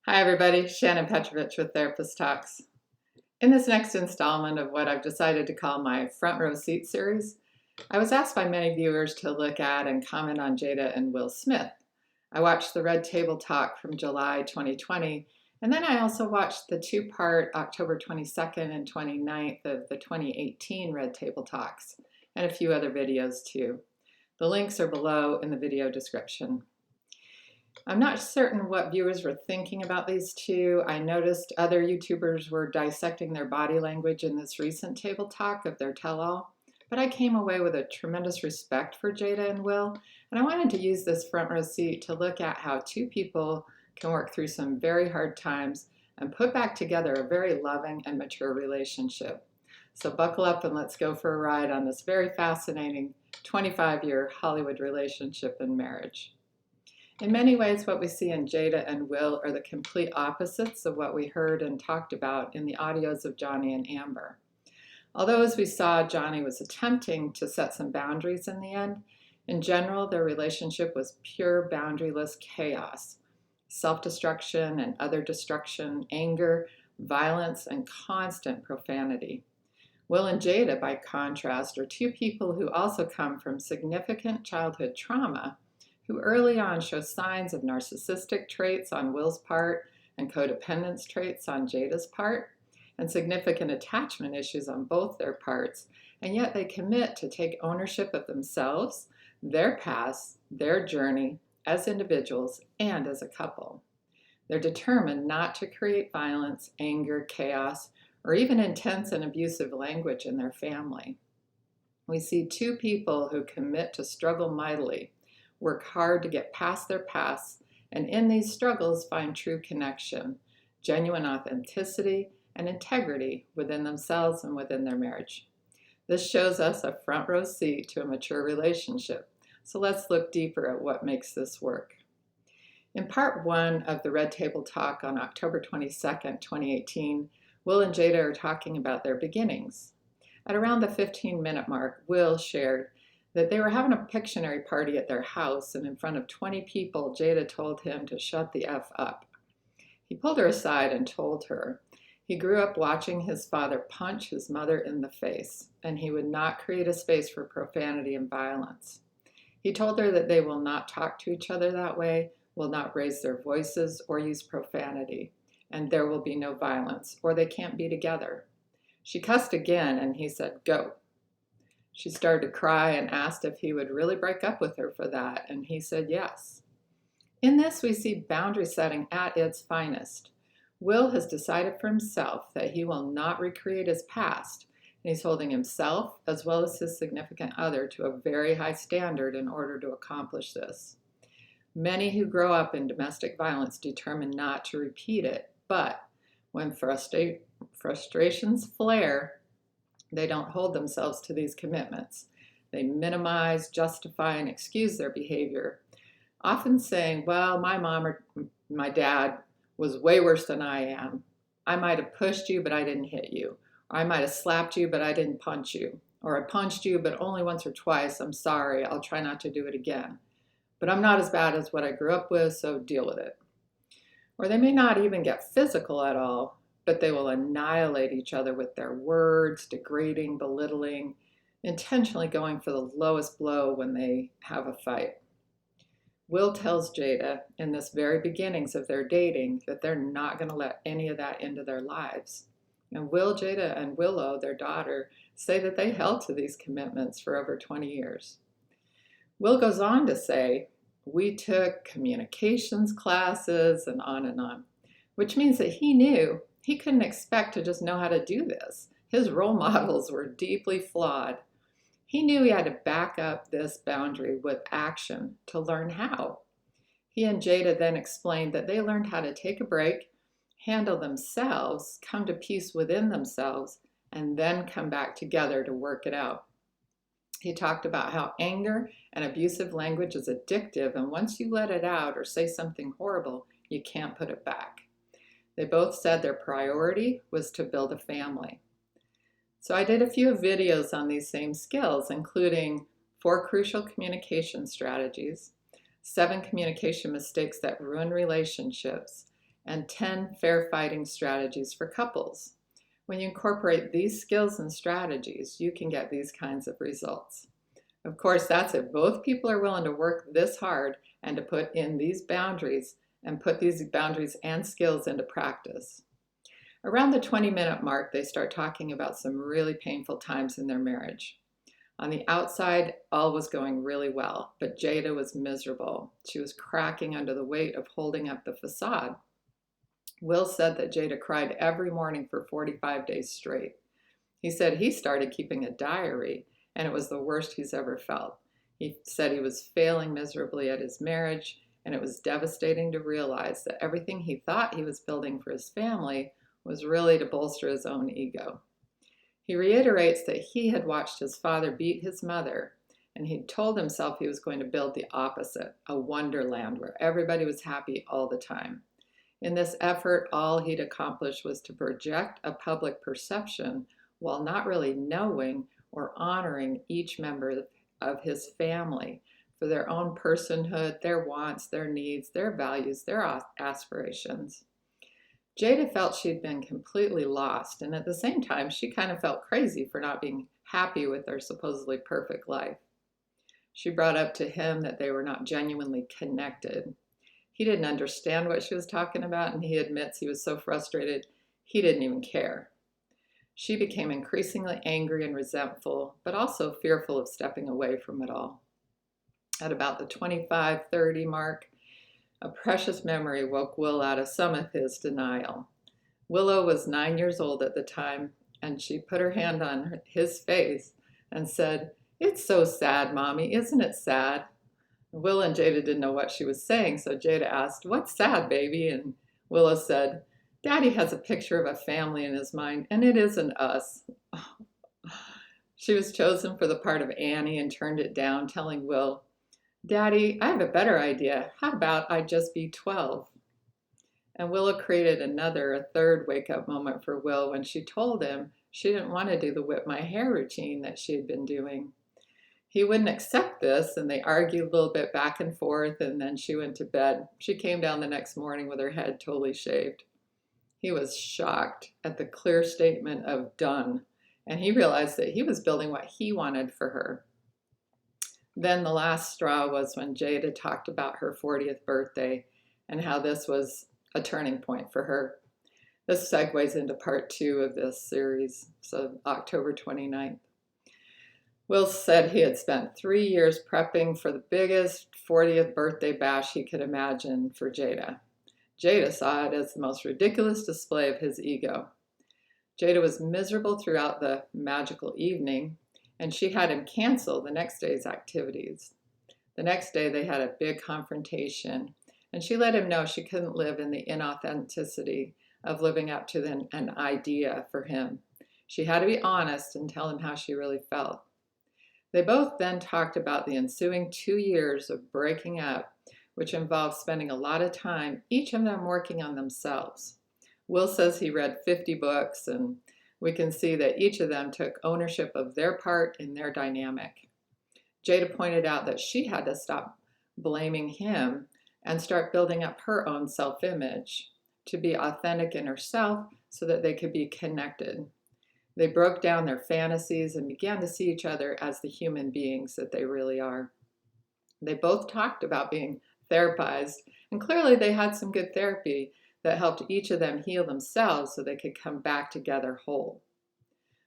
Hi everybody, Shannon Petrovich with Therapist Talks. In this next installment of what I've decided to call my Front Row Seat series, I was asked by many viewers to look at and comment on Jada and Will Smith. I watched the Red Table Talk from July 2020, and then I also watched the two-part October 22nd and 29th of the 2018 Red Table Talks, and a few other videos too. The links are below in the video description. I'm not certain what viewers were thinking about these two. I noticed other YouTubers were dissecting their body language in this recent table talk of their tell-all, but I came away with a tremendous respect for Jada and Will, and I wanted to use this front row seat to look at how two people can work through some very hard times and put back together a very loving and mature relationship. So buckle up and let's go for a ride on this very fascinating 25-year Hollywood relationship and marriage. In many ways, what we see in Jada and Will are the complete opposites of what we heard and talked about in the audios of Johnny and Amber. Although, as we saw, Johnny was attempting to set some boundaries in the end, in general, their relationship was pure boundaryless chaos. Self-destruction and other destruction, anger, violence, and constant profanity. Will and Jada, by contrast, are two people who also come from significant childhood trauma, who early on show signs of narcissistic traits on Will's part and codependence traits on Jada's part, and significant attachment issues on both their parts, and yet they commit to take ownership of themselves, their past, their journey as individuals and as a couple. They're determined not to create violence, anger, chaos, or even intense and abusive language in their family. We see two people who commit to struggle mightily, work hard to get past their past, and in these struggles find true connection, genuine authenticity, and integrity within themselves and within their marriage. This shows us a front row seat to a mature relationship. So let's look deeper at what makes this work. In part one of the Red Table Talk on October 22nd, 2018, Will and Jada are talking about their beginnings. At around the 15-minute mark, Will shared that they were having a Pictionary party at their house, and in front of 20 people, Jada told him to shut the F up. He pulled her aside and told her he grew up watching his father punch his mother in the face, and he would not create a space for profanity and violence. He told her that they will not talk to each other that way, will not raise their voices or use profanity, and there will be no violence, or they can't be together. She cussed again, and he said, "Go." She started to cry and asked if he would really break up with her for that, and he said yes. In this, we see boundary setting at its finest. Will has decided for himself that he will not recreate his past, and he's holding himself as well as his significant other to a very high standard in order to accomplish this. Many who grow up in domestic violence determine not to repeat it, but when frustrations flare, they don't hold themselves to these commitments. They minimize, justify, and excuse their behavior, often saying, well, my mom or my dad was way worse than I am. I might have pushed you, but I didn't hit you. Or I might have slapped you, but I didn't punch you. Or I punched you, but only once or twice. I'm sorry. I'll try not to do it again. But I'm not as bad as what I grew up with, so deal with it. Or they may not even get physical at all, but they will annihilate each other with their words, degrading, belittling, intentionally going for the lowest blow when they have a fight. Will tells Jada in this very beginnings of their dating that they're not going to let any of that into their lives. And Will, Jada, and Willow, their daughter, say that they held to these commitments for over 20 years. Will goes on to say, we took communications classes and on, which means that he knew he couldn't expect to just know how to do this. His role models were deeply flawed. He knew he had to back up this boundary with action to learn how. He and Jada then explained that they learned how to take a break, handle themselves, come to peace within themselves, and then come back together to work it out. He talked about how anger and abusive language is addictive, and once you let it out or say something horrible, you can't put it back. They both said their priority was to build a family. So I did a few videos on these same skills, including 4 crucial communication strategies, 7 communication mistakes that ruin relationships, and 10 fair fighting strategies for couples. When you incorporate these skills and strategies, you can get these kinds of results. Of course, that's if both people are willing to work this hard and to put in these boundaries and put these boundaries and skills into practice. Around the 20-minute mark, they start talking about some really painful times in their marriage. On the outside, all was going really well, but Jada was miserable. She was cracking under the weight of holding up the facade. Will said that Jada cried every morning for 45 days straight. He said he started keeping a diary, and it was the worst he's ever felt. He said he was failing miserably at his marriage, and it was devastating to realize that everything he thought he was building for his family was really to bolster his own ego. He reiterates that he had watched his father beat his mother, and he'd told himself he was going to build the opposite, a wonderland where everybody was happy all the time. In this effort, all he'd accomplished was to project a public perception while not really knowing or honoring each member of his family for their own personhood, their wants, their needs, their values, their aspirations. Jada felt she'd been completely lost, and at the same time, she kind of felt crazy for not being happy with their supposedly perfect life. She brought up to him that they were not genuinely connected. He didn't understand what she was talking about, and he admits he was so frustrated he didn't even care. She became increasingly angry and resentful, but also fearful of stepping away from it all. At about the 25-30 mark, a precious memory woke Will out of some of his denial. Willow was 9 years old at the time, and she put her hand on his face and said, "It's so sad, Mommy, isn't it sad?" Will and Jada didn't know what she was saying, so Jada asked, "What's sad, baby?" And Willow said, "Daddy has a picture of a family in his mind, and it isn't us." She was chosen for the part of Annie and turned it down, telling Will, "Daddy, I have a better idea. How about I just be 12? And Willow created a third wake-up moment for Will when she told him she didn't want to do the whip my hair routine that she had been doing. He wouldn't accept this, and they argued a little bit back and forth, and then she went to bed. She came down the next morning with her head totally shaved. He was shocked at the clear statement of done, and he realized that he was building what he wanted for her. Then the last straw was when Jada talked about her 40th birthday and how this was a turning point for her. This segues into part 2 of this series, so October 29th. Will said he had spent 3 years prepping for the biggest 40th birthday bash he could imagine for Jada. Jada saw it as the most ridiculous display of his ego. Jada was miserable throughout the magical evening, and she had him cancel the next day's activities. The next day they had a big confrontation, and she let him know she couldn't live in the inauthenticity of living up to an idea for him. She had to be honest and tell him how she really felt. They both then talked about the ensuing 2 years of breaking up, which involved spending a lot of time, each of them working on themselves. Will says he read 50 books, and we can see that each of them took ownership of their part in their dynamic. Jada pointed out that she had to stop blaming him and start building up her own self-image to be authentic in herself so that they could be connected. They broke down their fantasies and began to see each other as the human beings that they really are. They both talked about being therapized, and clearly they had some good therapy that helped each of them heal themselves so they could come back together whole.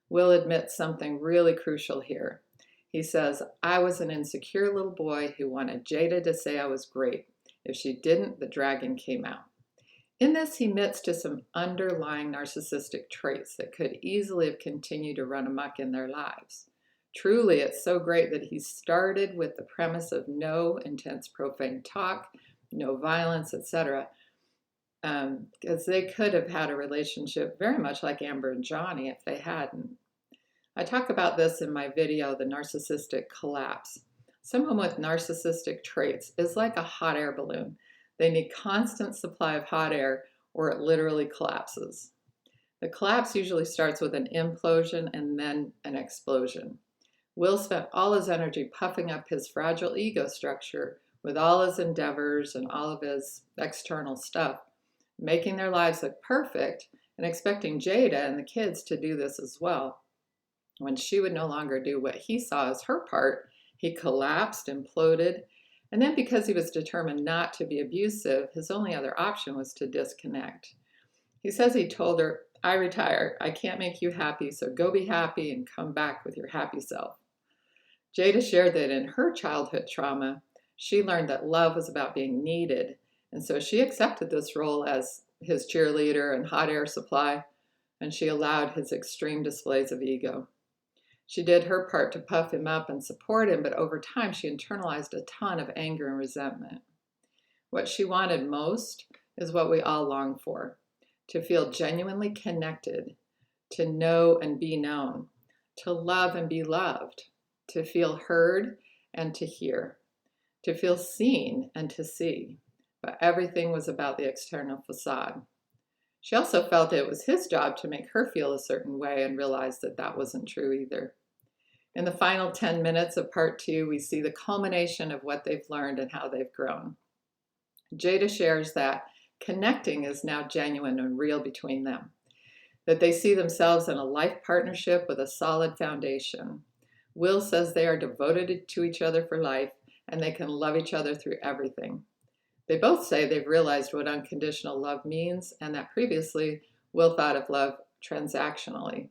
Will admits something really crucial here. He says, "I was an insecure little boy who wanted Jada to say I was great. If she didn't, the dragon came out." In this, he admits to some underlying narcissistic traits that could easily have continued to run amok in their lives. Truly, it's so great that he started with the premise of no intense profane talk, no violence, etc., because they could have had a relationship very much like Amber and Johnny if they hadn't. I talk about this in my video, The Narcissistic Collapse. Someone with narcissistic traits is like a hot air balloon. They need constant supply of hot air or it literally collapses. The collapse usually starts with an implosion and then an explosion. Will spent all his energy puffing up his fragile ego structure with all his endeavors and all of his external stuff, making their lives look perfect and expecting Jada and the kids to do this as well. When she would no longer do what he saw as her part, he collapsed, imploded, and then because he was determined not to be abusive, his only other option was to disconnect. He says he told her, "I retire. I can't make you happy, so go be happy and come back with your happy self." Jada shared that in her childhood trauma, she learned that love was about being needed, and so she accepted this role as his cheerleader and hot air supply, and she allowed his extreme displays of ego. She did her part to puff him up and support him, but over time she internalized a ton of anger and resentment. What she wanted most is what we all long for: to feel genuinely connected, to know and be known, to love and be loved, to feel heard and to hear, to feel seen and to see. But everything was about the external facade. She also felt it was his job to make her feel a certain way and realized that that wasn't true either. In the final 10 minutes of part 2, we see the culmination of what they've learned and how they've grown. Jada shares that connecting is now genuine and real between them, that they see themselves in a life partnership with a solid foundation. Will says they are devoted to each other for life and they can love each other through everything. They both say they've realized what unconditional love means and that previously Will thought of love transactionally.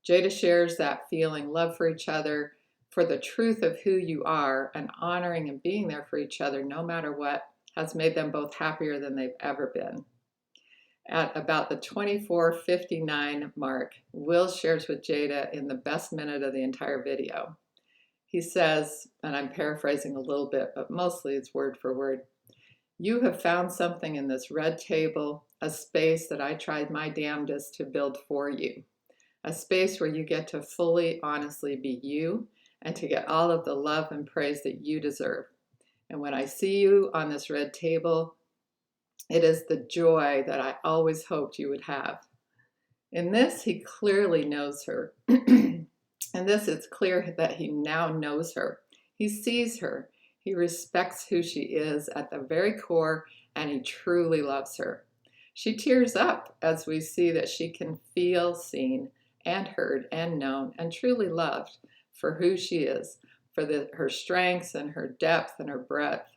Jada shares that feeling love for each other for the truth of who you are and honoring and being there for each other no matter what has made them both happier than they've ever been. At about the 24:59 mark, Will shares with Jada in the best minute of the entire video. He says, and I'm paraphrasing a little bit, but mostly it's word for word, "You have found something in this red table, a space that I tried my damnedest to build for you. A space where you get to fully, honestly be you and to get all of the love and praise that you deserve. And when I see you on this red table, it is the joy that I always hoped you would have." In this, he clearly knows her. In this, it's clear that he now knows her. He sees her. He respects who she is at the very core, and he truly loves her. She tears up as we see that she can feel seen and heard and known and truly loved for who she is, for her strengths and her depth and her breadth.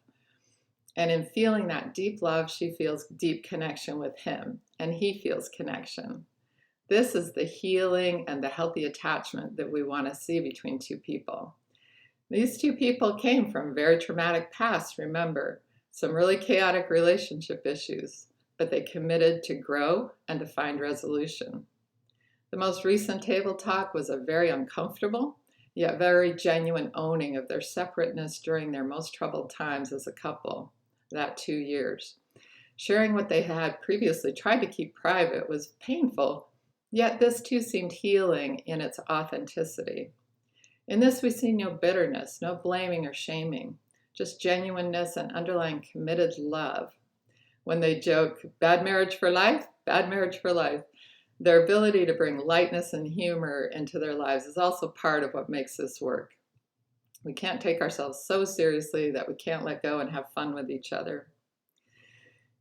And in feeling that deep love, she feels deep connection with him, and he feels connection. This is the healing and the healthy attachment that we want to see between two people. These two people came from very traumatic pasts, remember, some really chaotic relationship issues, but they committed to grow and to find resolution. The most recent table talk was a very uncomfortable, yet very genuine owning of their separateness during their most troubled times as a couple, that 2 years. Sharing what they had previously tried to keep private was painful, yet this too seemed healing in its authenticity. In this, we see no bitterness, no blaming or shaming, just genuineness and underlying committed love. When they joke, "Bad marriage for life, bad marriage for life," their ability to bring lightness and humor into their lives is also part of what makes this work. We can't take ourselves so seriously that we can't let go and have fun with each other.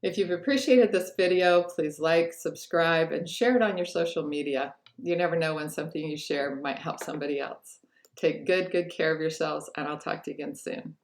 If you've appreciated this video, please like, subscribe, and share it on your social media. You never know when something you share might help somebody else. Take good care of yourselves, and I'll talk to you again soon.